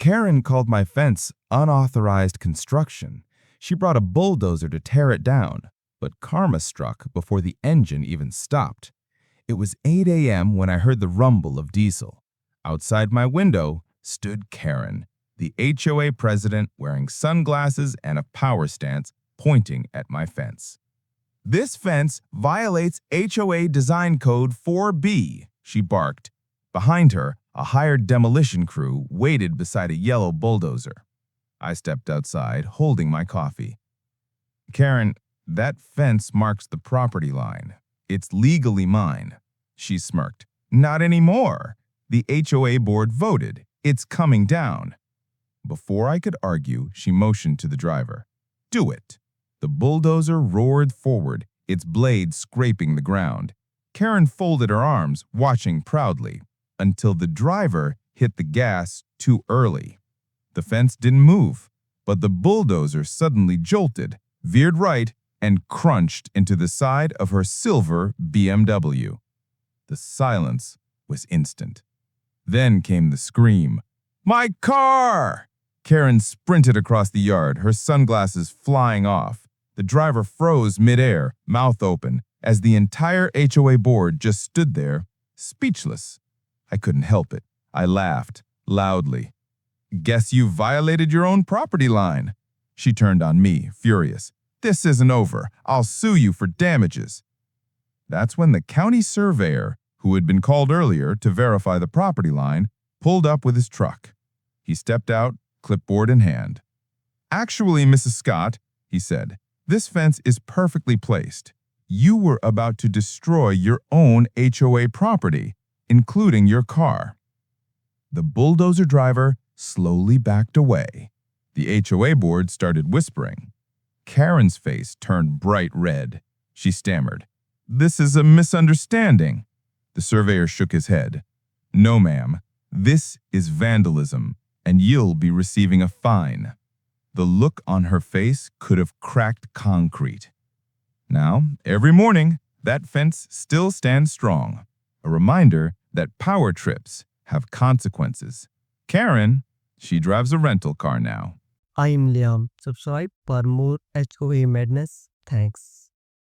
Karen called my fence unauthorized construction. She brought a bulldozer to tear it down, but karma struck before the engine even stopped. It was 8 a.m. when I heard the rumble of diesel. Outside my window stood Karen, the HOA president, wearing sunglasses and a power stance, pointing at my fence. "This fence violates HOA Design Code 4B, she barked. Behind her, a hired demolition crew waited beside a yellow bulldozer. I stepped outside, holding my coffee. "Karen, that fence marks the property line. It's legally mine," she smirked. "Not anymore. The HOA board voted. It's coming down." Before I could argue, she motioned to the driver. "Do it." The bulldozer roared forward, its blade scraping the ground. Karen folded her arms, watching proudly, until the driver hit the gas too early. The fence didn't move, but the bulldozer suddenly jolted, veered right, and crunched into the side of her silver BMW. The silence was instant. Then came the scream, "My car!" Karen sprinted across the yard, her sunglasses flying off. The driver froze midair, mouth open, as the entire HOA board just stood there, speechless. I couldn't help it. I laughed, loudly. "Guess you violated your own property line." She turned on me, furious. "This isn't over. I'll sue you for damages." That's when the county surveyor, who had been called earlier to verify the property line, pulled up with his truck. He stepped out, clipboard in hand. "Actually, Mrs. Scott," he said, "this fence is perfectly placed. You were about to destroy your own HOA property, including your car." The bulldozer driver slowly backed away. The HOA board started whispering. Karen's face turned bright red. She stammered, "This is a misunderstanding." The surveyor shook his head. "No, ma'am. This is vandalism, and you'll be receiving a fine." The look on her face could have cracked concrete. Now, every morning, that fence still stands strong. A reminder that power trips have consequences. Karen, she drives a rental car now. I am Liam. Subscribe for more HOA madness. Thanks.